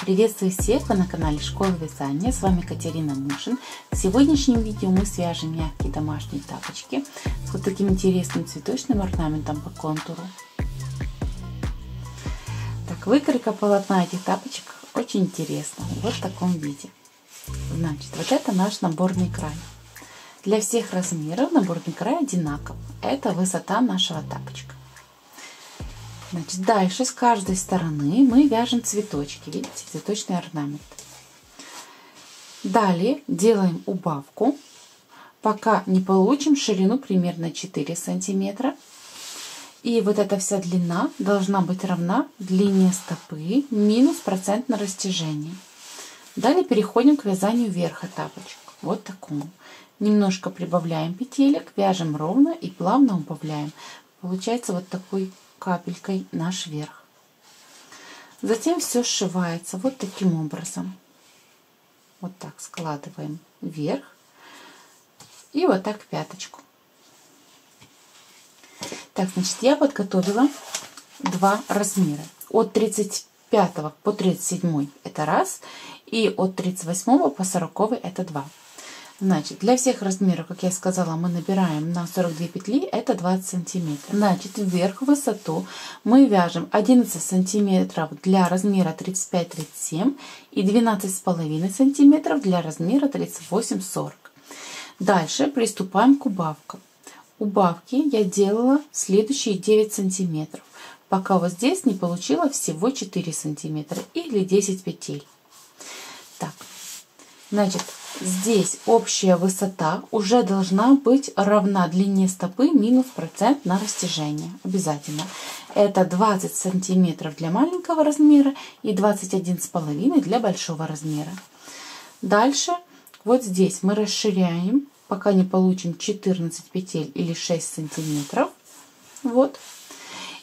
Приветствую всех! Вы на канале Школа Вязания. С вами Катерина Мушин. В сегодняшнем видео мы свяжем мягкие домашние тапочки с вот таким интересным цветочным орнаментом по контуру. Так, выкройка полотна этих тапочек очень интересна. Вот в таком виде. Значит, вот это наш наборный край. Для всех размеров наборный край одинаков. Это высота нашего тапочка. Значит, дальше с каждой стороны мы вяжем цветочки. Видите, цветочный орнамент. Далее делаем убавку, пока не получим ширину примерно 4 сантиметра. И вот эта вся длина должна быть равна длине стопы минус процент на растяжение. Далее переходим к вязанию верха тапочек. Вот такому. Немножко прибавляем петелек, вяжем ровно и плавно убавляем. Получается вот такой капелькой наш верх. Затем все сшивается вот таким образом. Вот так складываем вверх и вот так пяточку. Так, значит, я подготовила два размера. От 35 по 37 это раз, и от 38 по 40 это два. Значит, для всех размеров, как я сказала, мы набираем на 42 петли, это 20 сантиметров. Значит, вверх в высоту мы вяжем 11 сантиметров для размера 35-37 и 12,5 сантиметров для размера 38-40. Дальше приступаем к убавкам. Убавки я делала следующие 9 сантиметров, пока вот здесь не получила всего 4 сантиметра или 10 петель. Так, значит, здесь общая высота уже должна быть равна длине стопы минус процент на растяжение. Обязательно. Это 20 сантиметров для маленького размера и 21,5 для большого размера. Дальше вот здесь мы расширяем, пока не получим 14 петель или 6 сантиметров. Вот.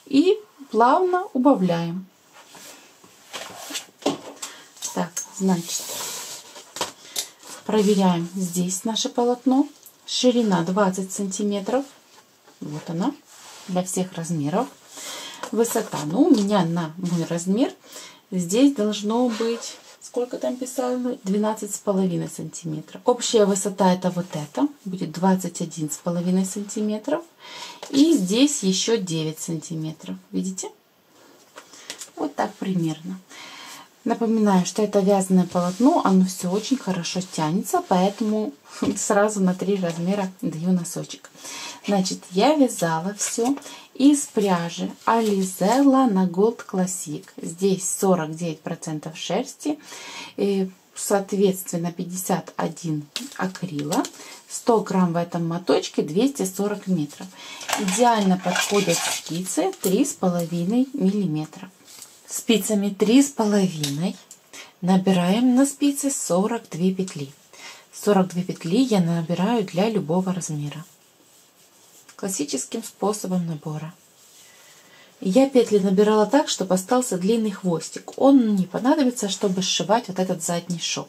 И плавно убавляем. Так, значит, проверяем здесь наше полотно. Ширина 20 сантиметров. Вот она. Для всех размеров. Высота. Ну, у меня на мой размер здесь должно быть... Сколько там писали? 12,5 сантиметров. Общая высота это вот это. Будет 21,5 сантиметров. И здесь еще 9 сантиметров. Видите? Вот так примерно. Напоминаю, что это вязаное полотно, оно все очень хорошо тянется, поэтому сразу на 3 размера даю носочек. Значит, я вязала все из пряжи Alize Lana Gold Classic. Здесь 49% шерсти, соответственно 51 акрила, 100 грамм в этом моточке, 240 метров. Идеально подходят спицы 3,5 миллиметров. Спицами 3,5 набираем на спице 42 петли. 42 петли я набираю для любого размера. Классическим способом набора. Я петли набирала так, чтобы остался длинный хвостик. Он не понадобится, чтобы сшивать вот этот задний шов.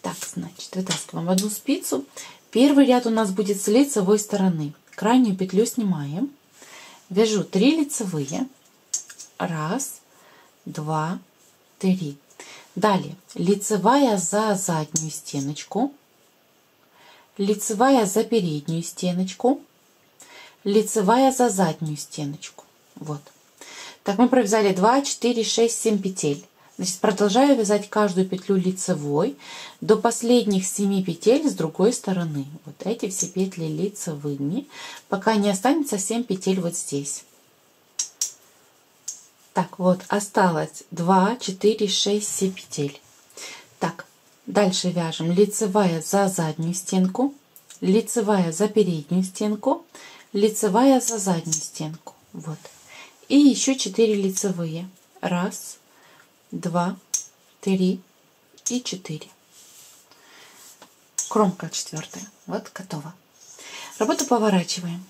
Так, значит, вытаскиваем одну спицу. Первый ряд у нас будет с лицевой стороны. Крайнюю петлю снимаем. Вяжу 3 лицевые. 1, 2, 3. Далее лицевая за заднюю стеночку, лицевая за переднюю стеночку, лицевая за заднюю стеночку. Вот. Так мы провязали 2, 4, 6, 7 петель. Значит, продолжаю вязать каждую петлю лицевой до последних 7 петель с другой стороны. Вот эти все петли лицевыми, пока не останется 7 петель вот здесь. Так, вот, осталось 2, 4, 6, 7 петель. Так, дальше вяжем лицевая за заднюю стенку, лицевая за переднюю стенку, лицевая за заднюю стенку. Вот. И еще 4 лицевые. 1, 2, 3 и 4. Кромка 4. Вот, готово. Работу поворачиваем.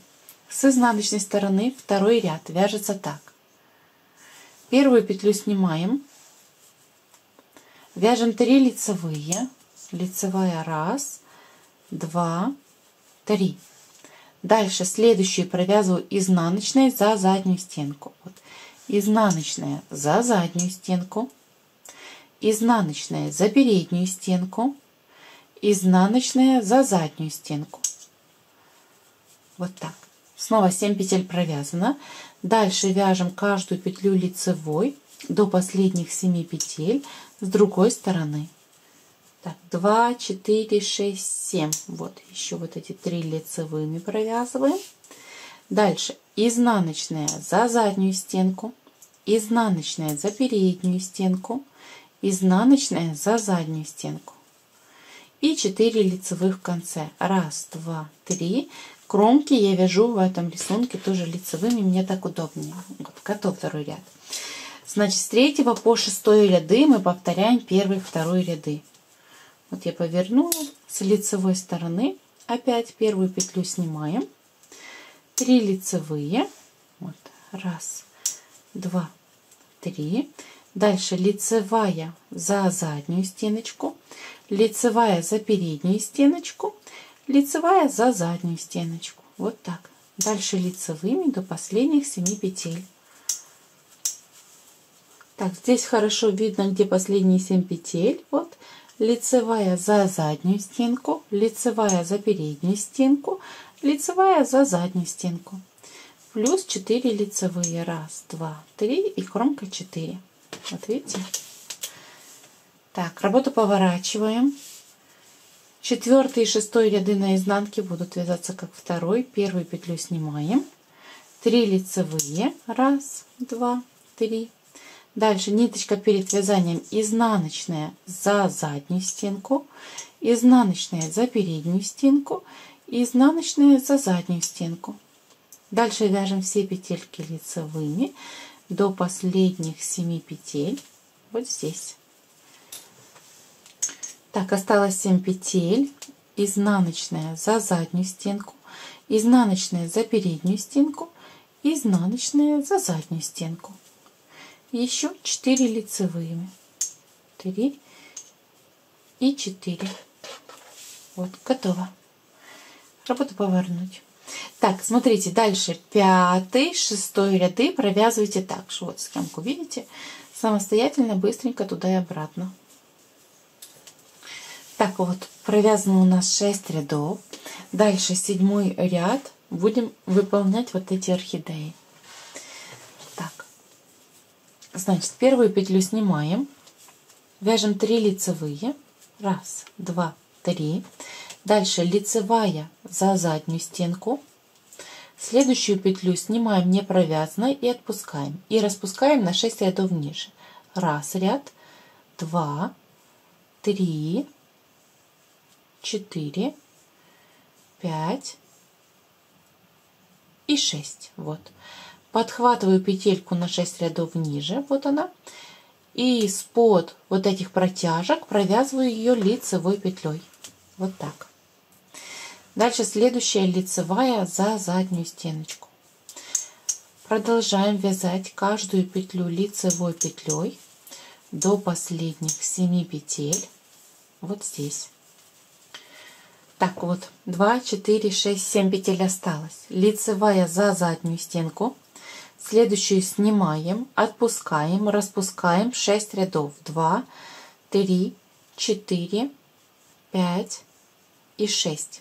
С изнаночной стороны второй ряд вяжется так. Первую петлю снимаем, вяжем 3 лицевые, лицевая 1, 2, 3. Дальше следующую провязываю изнаночной за заднюю стенку. Вот. Изнаночная за заднюю стенку, изнаночная за переднюю стенку, изнаночная за заднюю стенку. Вот так. Снова 7 петель провязано. Дальше вяжем каждую петлю лицевой до последних 7 петель с другой стороны. Так, 2, 4, 6, 7. Вот, еще вот эти 3 лицевыми провязываем. Дальше изнаночная за заднюю стенку, изнаночная за переднюю стенку, изнаночная за заднюю стенку. И 4 лицевых в конце. 1, 2, 3. Кромки я вяжу в этом рисунке тоже лицевыми, мне так удобнее. Вот, готов второй ряд. Значит, с 3 по 6 ряды мы повторяем 1 и 2 ряды. Вот я повернула с лицевой стороны, опять первую петлю снимаем, 3 лицевые, вот, 1, 2, 3, дальше лицевая за заднюю стеночку, лицевая за переднюю стеночку, лицевая за заднюю стеночку, вот так, дальше лицевыми до последних 7 петель. Так, здесь хорошо видно, где последние 7 петель, вот, лицевая за заднюю стенку, лицевая за переднюю стенку, лицевая за заднюю стенку, плюс 4 лицевые, 1, 2, 3 и кромка 4. Вот видите? Так, работу поворачиваем. 4 и 6 ряды на изнанке будут вязаться как второй. Первую петлю снимаем, 3 лицевые, 1, 2, 3. Дальше ниточка перед вязанием изнаночная за заднюю стенку, изнаночная за переднюю стенку, изнаночная за заднюю стенку. Дальше вяжем все петельки лицевыми до последних 7 петель вот здесь. Так, осталось 7 петель, изнаночная за заднюю стенку, изнаночная за переднюю стенку, изнаночная за заднюю стенку. Еще 4 лицевыми, 3 и 4. Вот, готово. Работу повернуть. Так, смотрите, дальше 5, 6 ряды провязывайте так же. Вот схемку видите? Самостоятельно, быстренько туда и обратно. Так, вот провязано у нас 6 рядов. Дальше 7 ряд будем выполнять вот эти орхидеи. Так, значит, первую петлю снимаем, вяжем 3 лицевые, 1, 2, 3. Дальше лицевая за заднюю стенку. Следующую петлю снимаем не провязанной и отпускаем. И распускаем на 6 рядов ниже. 1 ряд, 2, 3, 4, 5 и 6. Вот. Подхватываю петельку на 6 рядов ниже. Вот она. И из-под вот этих протяжек провязываю ее лицевой петлей. Вот так. Дальше следующая лицевая за заднюю стеночку. Продолжаем вязать каждую петлю лицевой петлей до последних 7 петель. Вот здесь. Так, вот 2, 4, 6, 7 петель осталось. Лицевая за заднюю стенку. Следующую снимаем, отпускаем, распускаем 6 рядов. 2, 3, 4, 5 и 6.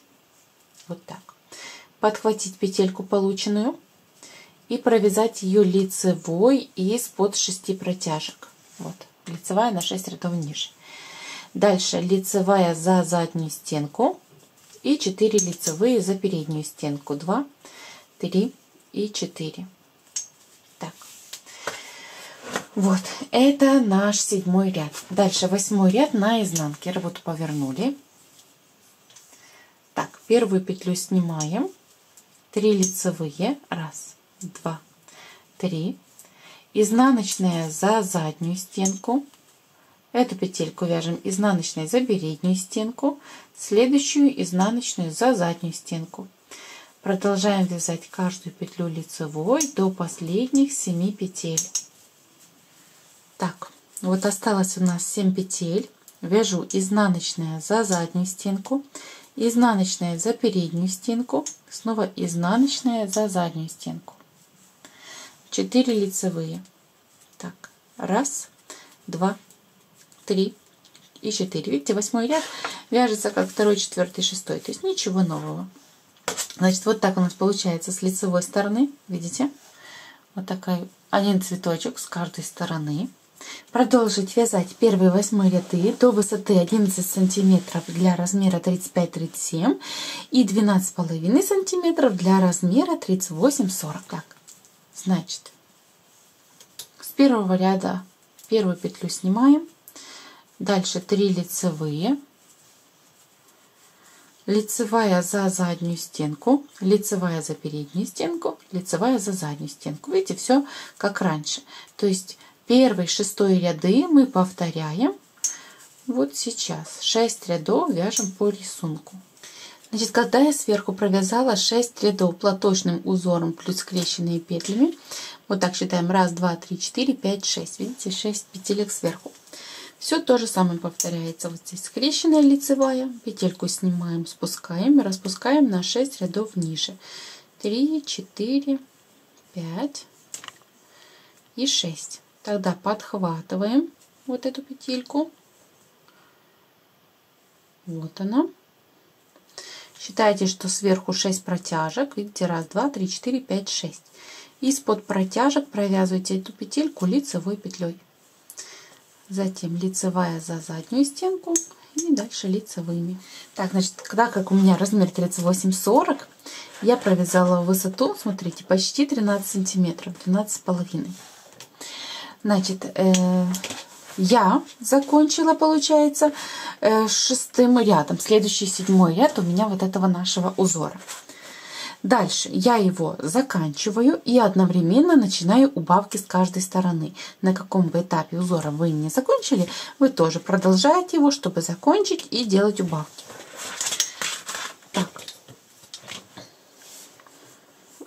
Вот так. Подхватить петельку полученную и провязать ее лицевой из-под 6 протяжек. Вот, лицевая на 6 рядов ниже. Дальше лицевая за заднюю стенку и 4 лицевые за переднюю стенку. 2, 3 и 4. Так. Вот, это наш 7 ряд. Дальше 8 ряд на изнанке. Работу повернули. Так, первую петлю снимаем, 3 лицевые, 1, 2, 3, изнаночная за заднюю стенку, эту петельку вяжем изнаночной за переднюю стенку, следующую изнаночную за заднюю стенку. Продолжаем вязать каждую петлю лицевой до последних 7 петель. Так, вот осталось у нас 7 петель, вяжу изнаночная за заднюю стенку, изнаночная за переднюю стенку, снова изнаночная за заднюю стенку. 4 лицевые. Так, 1, 2, 3 и 4. Видите, 8 ряд вяжется как 2, 4, 6. То есть ничего нового. Значит, вот так у нас получается с лицевой стороны. Видите? Вот такой один цветочек с каждой стороны. Продолжить вязать первые 8 ряды до высоты 11 сантиметров для размера 35-37 и 12,5 сантиметров для размера 38-40. Так, значит, с первого ряда первую петлю снимаем, дальше 3 лицевые, лицевая за заднюю стенку, лицевая за переднюю стенку, лицевая за заднюю стенку. Видите, все как раньше. То есть первые 6 ряды мы повторяем вот сейчас. 6 рядов вяжем по рисунку. Значит, когда я сверху провязала 6 рядов платочным узором плюс скрещенные петлями, вот так считаем: 1, 2, 3, 4, 5, 6. Видите, 6 петелек сверху. Все то же самое повторяется. Вот здесь скрещенная лицевая, петельку снимаем, спускаем и распускаем на 6 рядов ниже. 3, 4, 5 и 6. Тогда подхватываем вот эту петельку. Вот она. Считайте, что сверху 6 протяжек. Видите, 1, 2, 3, 4, 5, 6. Из-под протяжек провязывайте эту петельку лицевой петлей. Затем лицевая за заднюю стенку и дальше лицевыми. Так, значит, когда как у меня размер 38-40, я провязала высоту, смотрите, почти 13 сантиметров, 12,5. Значит, я закончила, получается, 6-м рядом. Следующий 7-й ряд у меня вот этого нашего узора. Дальше я его заканчиваю и одновременно начинаю убавки с каждой стороны. На каком бы этапе узора вы не закончили, вы тоже продолжаете его, чтобы закончить и делать убавки. Так.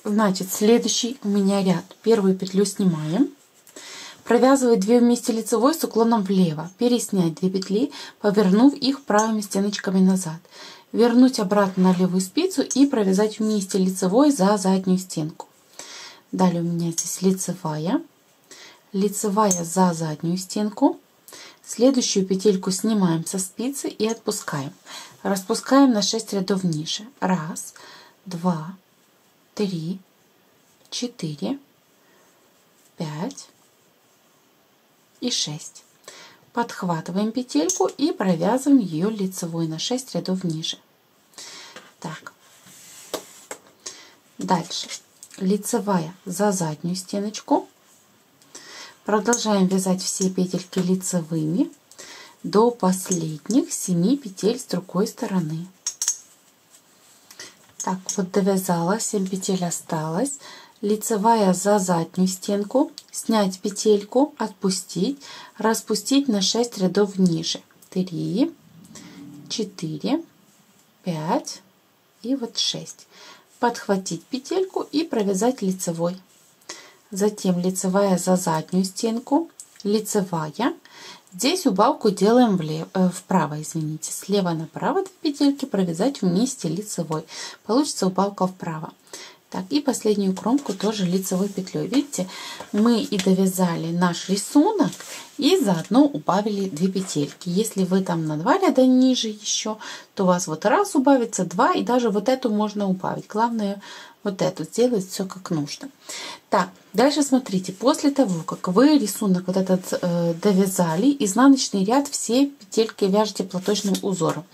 Значит, следующий у меня ряд. Первую петлю снимаем. Провязываю 2 вместе лицевой с уклоном влево. Переснять 2 петли, повернув их правыми стеночками назад. Вернуть обратно на левую спицу и провязать вместе лицевой за заднюю стенку. Далее у меня здесь лицевая, лицевая за заднюю стенку. Следующую петельку снимаем со спицы и отпускаем. Распускаем на 6 рядов ниже. 1, 2, 3, 4, 5 и 6. Подхватываем петельку и провязываем ее лицевой на 6 рядов ниже. Так. Дальше. Лицевая за заднюю стеночку. Продолжаем вязать все петельки лицевыми до последних 7 петель с другой стороны. Так, вот довязала, 7 петель осталось. Лицевая за заднюю стенку, снять петельку, отпустить, распустить на 6 рядов ниже. 3, 4, 5 и вот 6. Подхватить петельку и провязать лицевой. Затем лицевая за заднюю стенку, лицевая. Здесь убавку делаем вправо, извините. Слева направо 2 петельки провязать вместе лицевой. Получится убавка вправо. Так, и последнюю кромку тоже лицевой петлей. Видите, мы и довязали наш рисунок и заодно убавили 2 петельки. Если вы там на 2 ряда ниже еще, то у вас вот раз убавится, 2, и даже вот эту можно убавить. Главное вот эту сделать все как нужно. Так, дальше смотрите, после того, как вы рисунок вот этот довязали, изнаночный ряд все петельки вяжете платочным узором.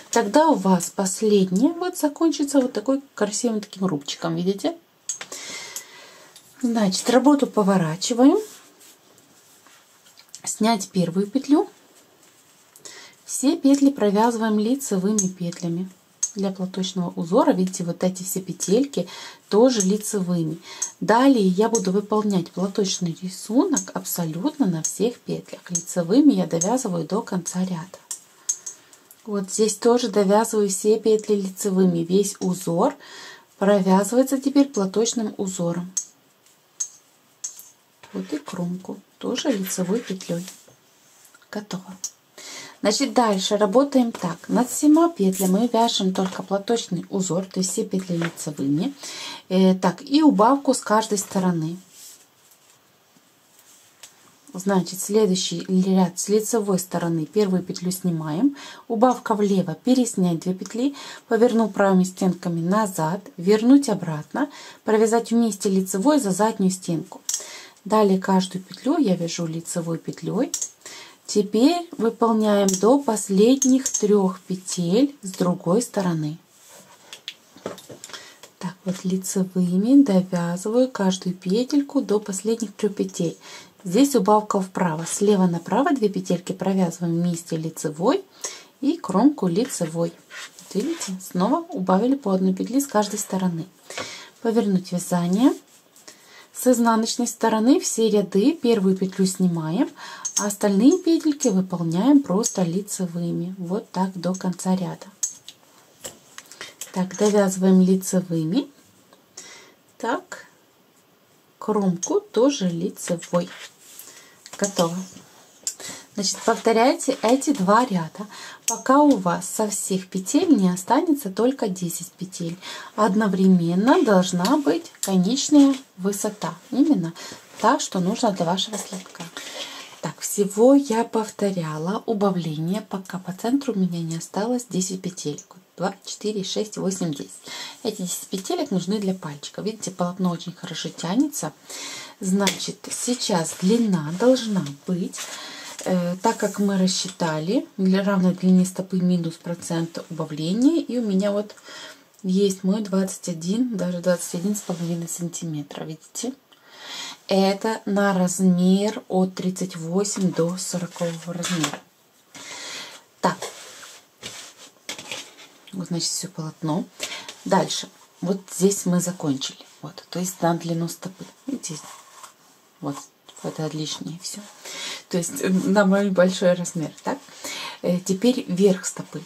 Тогда у вас последняя вот закончится вот такой красивым таким рубчиком, видите? Значит, работу поворачиваем, снять первую петлю, все петли провязываем лицевыми петлями. Для платочного узора, видите, вот эти все петельки тоже лицевыми. Далее я буду выполнять платочный рисунок абсолютно на всех петлях. Лицевыми я довязываю до конца ряда. Вот здесь тоже довязываю все петли лицевыми. Весь узор провязывается теперь платочным узором. Вот и кромку тоже лицевой петлей. Готово. Значит, дальше работаем так. Над 7 петлями мы вяжем только платочный узор, то есть все петли лицевыми. Так, и убавку с каждой стороны. Значит, следующий ряд с лицевой стороны первую петлю снимаем, убавка влево, переснять 2 петли, повернув правыми стенками назад, вернуть обратно, провязать вместе лицевой за заднюю стенку. Далее каждую петлю я вяжу лицевой петлей. Теперь выполняем до последних 3 петель с другой стороны. Так, вот лицевыми довязываю каждую петельку до последних 3 петель. Здесь убавка вправо. Слева направо 2 петельки провязываем вместе лицевой и кромку лицевой. Видите, снова убавили по 1 петли с каждой стороны. Повернуть вязание. С изнаночной стороны все ряды первую петлю снимаем, а остальные петельки выполняем просто лицевыми. Вот так до конца ряда. Так, довязываем лицевыми. Так, кромку тоже лицевой. Готово. Значит, повторяйте эти 2 ряда, пока у вас со всех петель не останется только 10 петель. Одновременно должна быть конечная высота. Именно та, что нужно для вашего слепка. Так, всего я повторяла убавление, пока по центру у меня не осталось 10 петель. 2, 4, 6, 8, 10. Эти 10 петелек нужны для пальчика. Видите, полотно очень хорошо тянется. Значит, сейчас длина должна быть, так как мы рассчитали, равной длине стопы минус процент убавления. И у меня вот есть мой 21, даже 21,5 сантиметра. Видите? Это на размер от 38 до 40 размера. Так. Вот, значит, все полотно. Дальше. Вот здесь мы закончили. Вот, то есть на длину стопы. Видите? Вот, это лишнее все. То есть на мой большой размер. Так? Теперь верх стопы.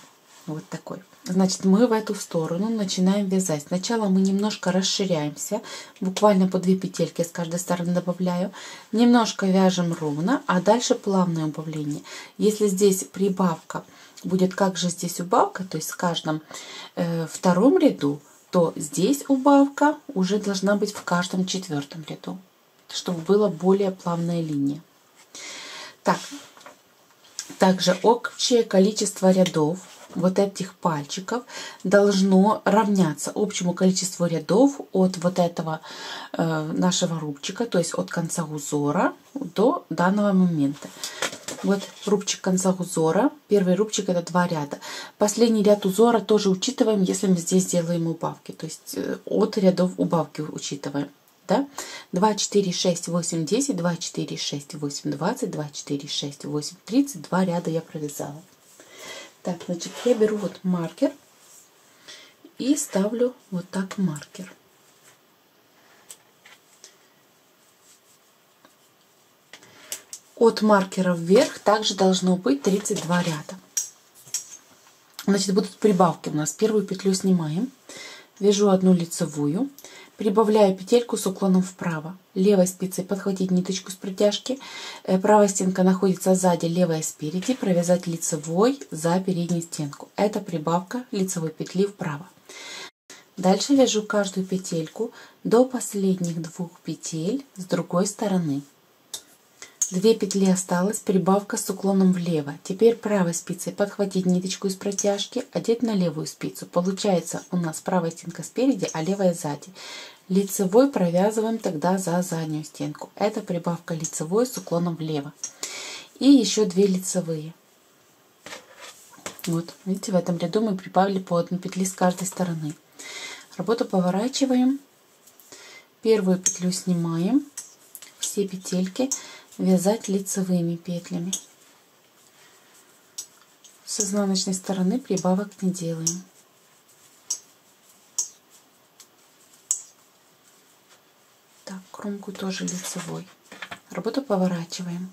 Вот такой. Значит, мы в эту сторону начинаем вязать. Сначала мы немножко расширяемся. Буквально по 2 петельки с каждой стороны добавляю. Немножко вяжем ровно, а дальше плавное убавление. Если здесь прибавка будет как же здесь убавка, то есть в каждом втором ряду, то здесь убавка уже должна быть в каждом 4-м ряду, чтобы была более плавная линия. Так, также общее количество рядов вот этих пальчиков должно равняться общему количеству рядов от вот этого нашего рубчика, то есть от конца узора до данного момента. Вот рубчик конца узора. Первый рубчик это 2 ряда. Последний ряд узора тоже учитываем, если мы здесь делаем убавки. То есть от рядов убавки учитываем. Да? 2, 4, 6, 8, 10, 2, 4, 6, 8, 20, 2, 4, 6, 8, 30. 2 ряда я провязала. Так, значит, я беру вот маркер и ставлю вот так маркер. От маркера вверх также должно быть 32 ряда. Значит, будут прибавки у нас. Первую петлю снимаем, вяжу 1 лицевую, прибавляю петельку с уклоном вправо. Левой спицей подхватить ниточку с протяжки, правая стенка находится сзади, левая спереди, провязать лицевой за переднюю стенку. Это прибавка лицевой петли вправо. Дальше вяжу каждую петельку до последних 2 петель с другой стороны. 2 петли осталось, прибавка с уклоном влево. Теперь правой спицей подхватить ниточку из протяжки, одеть на левую спицу. Получается у нас правая стенка спереди, а левая сзади. Лицевой провязываем тогда за заднюю стенку. Это прибавка лицевой с уклоном влево. И еще 2 лицевые. Вот, видите, в этом ряду мы прибавили по 1 петли с каждой стороны. Работу поворачиваем. Первую петлю снимаем. Все петельки вязать лицевыми петлями. С изнаночной стороны прибавок не делаем. Так, кромку тоже лицевой. Работу поворачиваем.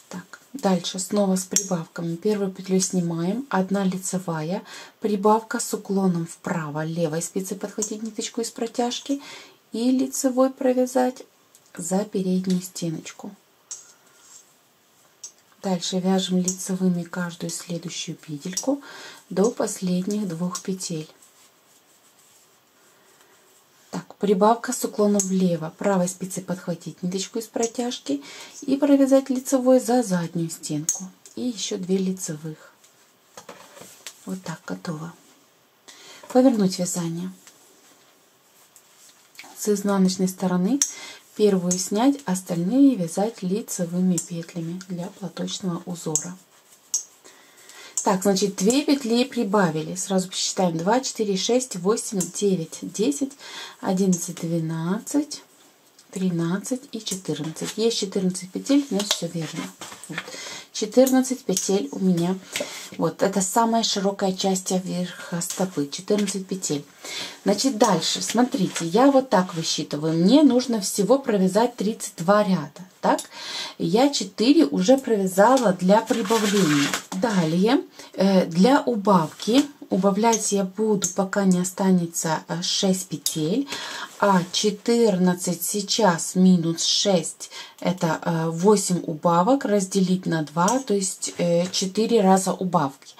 Так, дальше снова с прибавками. Первую петлю снимаем, 1 лицевая, прибавка с уклоном вправо, левой спицей подхватить ниточку из протяжки и лицевой провязать за переднюю стеночку. Дальше вяжем лицевыми каждую следующую петельку до последних 2 петель. Так, прибавка с уклоном влево. Правой спицей подхватить ниточку из протяжки и провязать лицевой за заднюю стенку. И еще 2 лицевых. Вот так, готово. Повернуть вязание. С изнаночной стороны первую снять, остальные вязать лицевыми петлями для платочного узора. Так, значит, 2 петли прибавили. Сразу посчитаем. 2, 4, 6, 8, 9, 10, 11, 12, 13 и 14. Есть 14 петель, значит, все верно. Вот. 14 петель у меня. Вот, это самая широкая часть верха стопы. 14 петель. Значит, дальше, смотрите, я вот так высчитываю. Мне нужно всего провязать 32 ряда. Так, я 4 уже провязала для прибавления. Далее, для убавки, убавлять я буду, пока не останется 6 петель, а 14 сейчас минус 6, это 8 убавок, разделить на 2, то есть 4 раза убавки.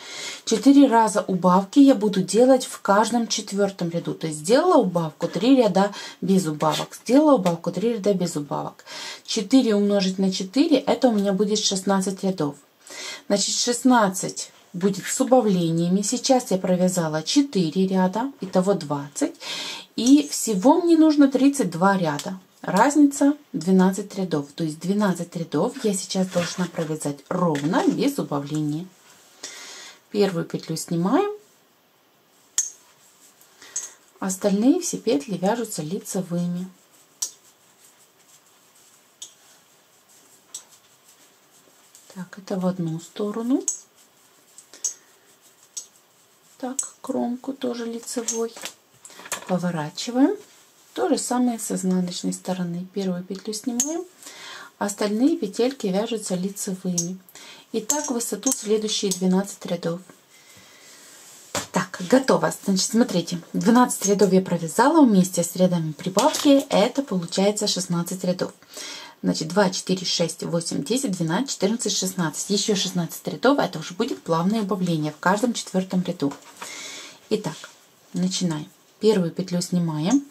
4 раза убавки я буду делать в каждом 4-м ряду. То есть сделала убавку, 3 ряда без убавок. Сделала убавку, 3 ряда без убавок. 4 умножить на 4, это у меня будет 16 рядов. Значит, 16 будет с убавлениями. Сейчас я провязала 4 ряда, итого 20. И всего мне нужно 32 ряда. Разница 12 рядов. То есть 12 рядов я сейчас должна провязать ровно, без убавления. Первую петлю снимаем. Остальные все петли вяжутся лицевыми. Так, это в одну сторону. Так, кромку тоже лицевой. Поворачиваем. То же самое с изнаночной стороны. Первую петлю снимаем. Остальные петельки вяжутся лицевыми. И так в высоту следующие 12 рядов. Так, готово. Значит, смотрите, 12 рядов я провязала вместе с рядами прибавки. Это получается 16 рядов. Значит, 2, 4, 6, 8, 10, 12, 14, 16. Еще 16 рядов. Это уже будет плавное убавление в каждом 4-м ряду. Итак, начинаем. Первую петлю снимаем.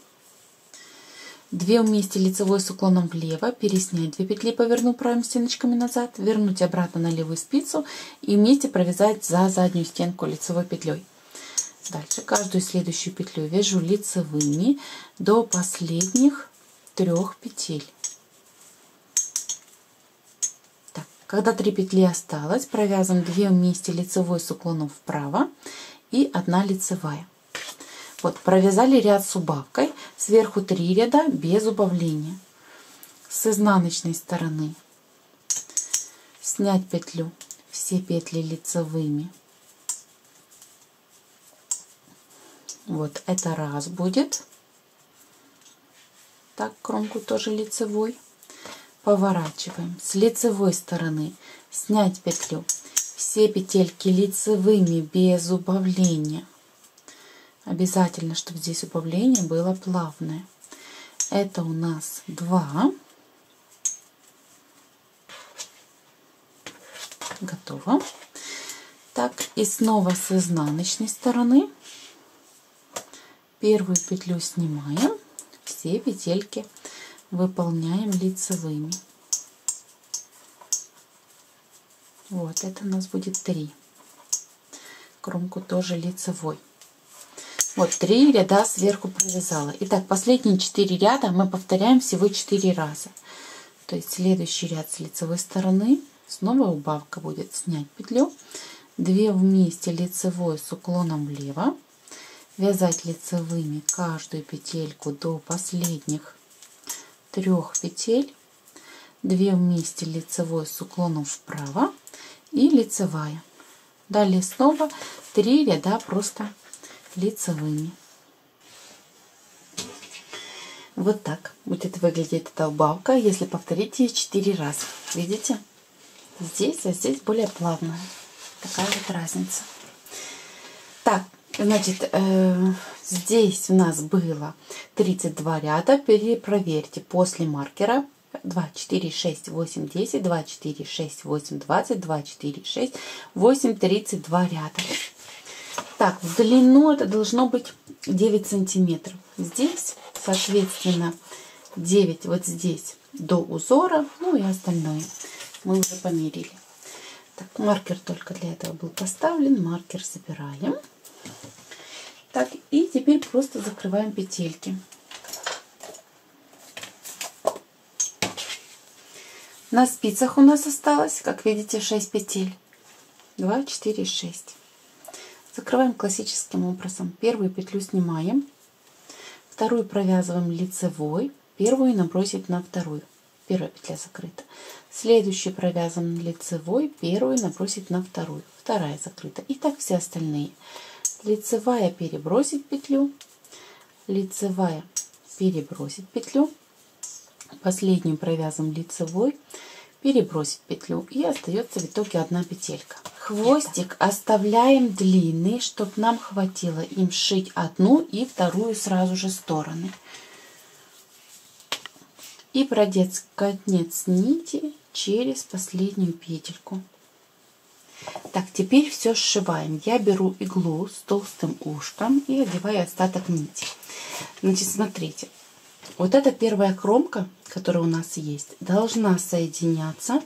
2 вместе лицевой с уклоном влево, переснять 2 петли, поверну правыми стеночками назад, вернуть обратно на левую спицу и вместе провязать за заднюю стенку лицевой петлей. Дальше каждую следующую петлю вяжу лицевыми до последних 3 петель. Так, когда 3 петли осталось, провязываем 2 вместе лицевой с уклоном вправо и 1 лицевая. Вот, провязали ряд с убавкой, сверху 3 ряда без убавления. С изнаночной стороны снять петлю, все петли лицевыми. Вот, это раз будет. Так, кромку тоже лицевой. Поворачиваем. С лицевой стороны снять петлю, все петельки лицевыми без убавления. Обязательно, чтобы здесь убавление было плавное. Это у нас 2. Готово. Так, и снова с изнаночной стороны первую петлю снимаем, все петельки выполняем лицевыми. Вот, это у нас будет 3. Кромку тоже лицевой. Вот, 3 ряда сверху провязала. Итак, последние 4 ряда мы повторяем всего 4 раза. То есть следующий ряд с лицевой стороны, снова убавка будет, снять петлю, 2 вместе лицевой с уклоном влево, вязать лицевыми каждую петельку до последних 3 петель, 2 вместе лицевой с уклоном вправо и лицевая. Далее снова 3 ряда просто лицевыми. Вот так будет выглядеть эта убавка, если повторить ее 4 раза. Видите? Здесь, а здесь более плавная. Такая вот разница. Так, значит, здесь у нас было 32 ряда. Перепроверьте после маркера. 2, 4, 6, 8, 10, 2, 4, 6, 8, 20, 2, 4, 6, 8, 32 ряда. Так, в длину это должно быть 9 сантиметров. Здесь, соответственно, 9 вот здесь до узора, ну и остальное мы уже померили. Так, маркер только для этого был поставлен. Маркер забираем. Так, и теперь просто закрываем петельки. На спицах у нас осталось, как видите, 6 петель. 2, 4, 6. Закрываем классическим образом. Первую петлю снимаем, вторую провязываем лицевой, первую набросить на вторую. Первая петля закрыта. Следующую провязываем лицевой, первую набросить на вторую. Вторая закрыта. И так все остальные. Лицевая, перебросить петлю, лицевая, перебросить петлю, последнюю провязываем лицевой, перебросить петлю, и остается в итоге одна петелька. Хвостик оставляем длинный, чтобы нам хватило им сшить одну и вторую сразу же стороны. И продеть конец нити через последнюю петельку. Так, теперь все сшиваем. Я беру иглу с толстым ушком и одеваю остаток нити. Значит, смотрите. Вот эта первая кромка, которая у нас есть, должна соединяться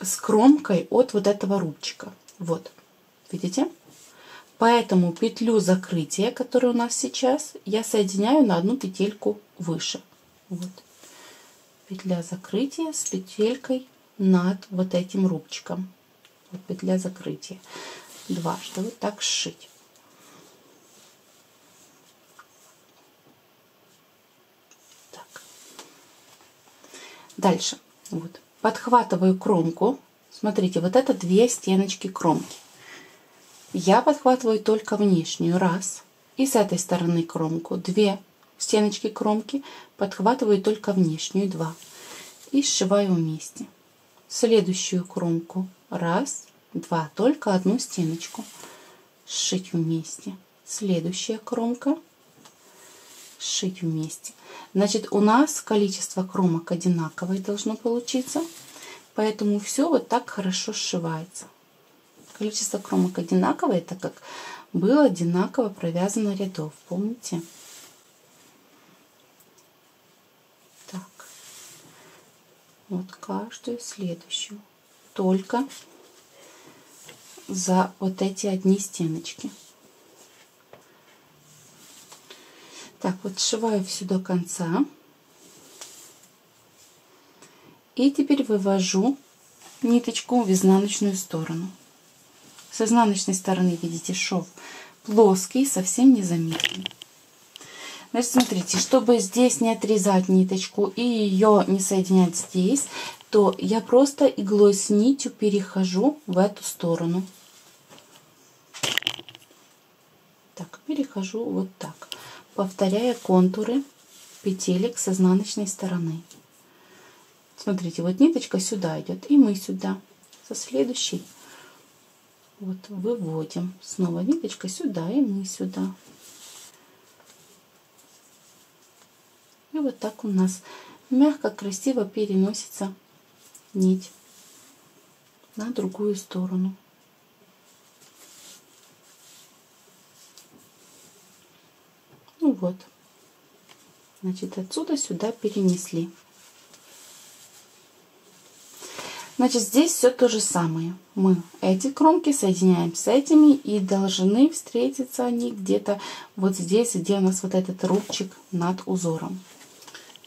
с кромкой от вот этого рубчика. Вот, видите? Поэтому петлю закрытия, которая у нас сейчас, я соединяю на одну петельку выше. Вот. Петля закрытия с петелькой над вот этим рубчиком. Вот петля закрытия. Дважды вот так сшить. Так. Дальше. Вот. Подхватываю кромку. Смотрите, вот это две стеночки кромки. Я подхватываю только внешнюю. Раз. И с этой стороны кромку. Две стеночки кромки. Подхватываю только внешнюю. Два. И сшиваю вместе. Следующую кромку. Раз, два. Только одну стеночку. Сшить вместе. Следующая кромка. Сшить вместе. Значит, у нас количество кромок одинаковое должно получиться. Поэтому все вот так хорошо сшивается. Количество кромок одинаковое, так как было одинаково провязано рядов. Помните? Так. Вот каждую следующую. Только за вот эти одни стеночки. Так, вот сшиваю все до конца. И теперь вывожу ниточку в изнаночную сторону. С изнаночной стороны, видите, шов плоский, совсем незаметный. Значит, смотрите, чтобы здесь не отрезать ниточку и ее не соединять здесь, то я просто иглой с нитью перехожу в эту сторону. Так, перехожу вот так, повторяя контуры петелек с изнаночной стороны. Смотрите, вот ниточка сюда идет, и мы сюда. Со следующей вот выводим. Снова ниточка сюда, и мы сюда. И вот так у нас мягко, красиво переносится нить на другую сторону. Ну вот. Значит, отсюда сюда перенесли. Значит, здесь все то же самое. Мы эти кромки соединяем с этими, и должны встретиться они где-то вот здесь, где у нас вот этот рубчик над узором.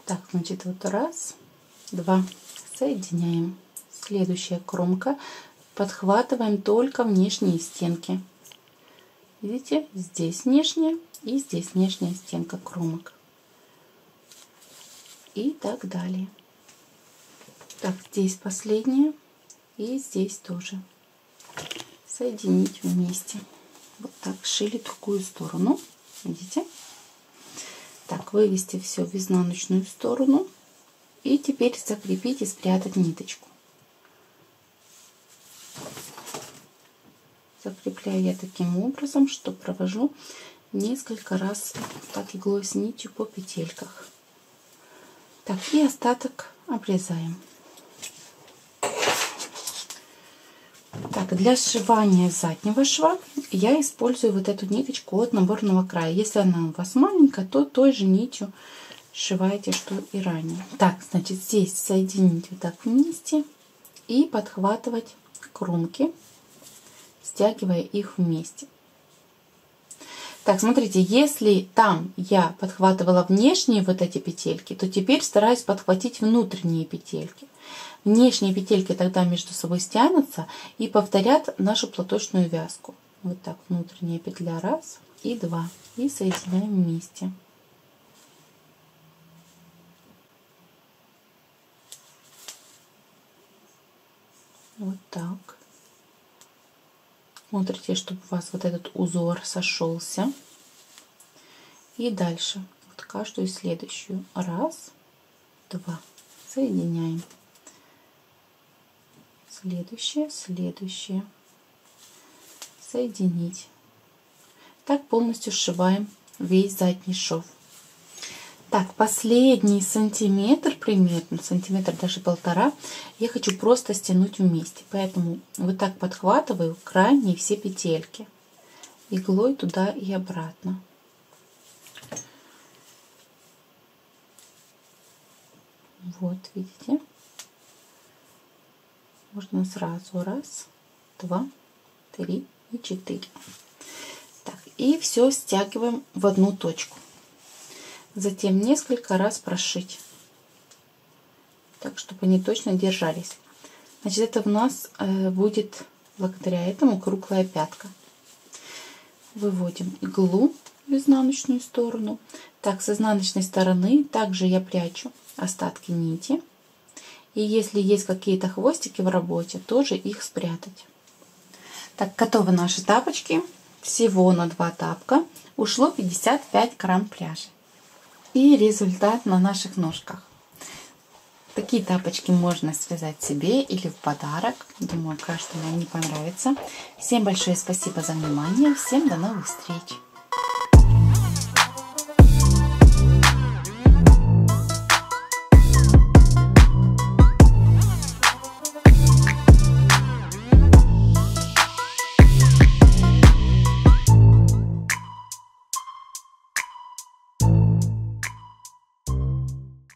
Так, значит, вот раз, два, соединяем. Следующая кромка. Подхватываем только внешние стенки. Видите, здесь внешняя и здесь внешняя стенка кромок. И так далее. Так, здесь последняя. И здесь тоже. Соединить вместе. Вот так сшили другую сторону. Видите? Так, вывести все в изнаночную сторону. И теперь закрепить и спрятать ниточку. Закрепляю я таким образом, что провожу несколько раз так иглой с нитью по петельках. Так, и остаток обрезаем. Так, для сшивания заднего шва я использую вот эту ниточку от наборного края. Если она у вас маленькая, то той же нитью сшивайте, что и ранее. Так, значит, здесь соединить вот так вместе и подхватывать кромки, стягивая их вместе. Так, смотрите, если там я подхватывала внешние вот эти петельки, то теперь стараюсь подхватить внутренние петельки. Внешние петельки тогда между собой стянутся и повторят нашу платочную вязку. Вот так, внутренняя петля 1 и 2. И соединяем вместе. Вот так. Смотрите, чтобы у вас вот этот узор сошелся. И дальше вот каждую следующую. 1, 2. Соединяем. Следующее, следующее. Соединить. Так полностью сшиваем весь задний шов. Так, последний сантиметр примерно, сантиметр даже 1,5, я хочу просто стянуть вместе. Поэтому вот так подхватываю крайние все петельки иглой туда и обратно. Вот, видите? Можно сразу 1, 2, 3 и 4. Так, и все стягиваем в одну точку. Затем несколько раз прошить, так, чтобы они точно держались. Значит, это у нас будет благодаря этому круглая пятка. Выводим иглу в изнаночную сторону. Так, с изнаночной стороны также я прячу остатки нити. И если есть какие-то хвостики в работе, тоже их спрятать. Так, готовы наши тапочки. Всего на 2 тапка ушло 55 грамм пряжи. И результат на наших ножках. Такие тапочки можно связать себе или в подарок. Думаю, каждому они понравятся. Всем большое спасибо за внимание. Всем до новых встреч.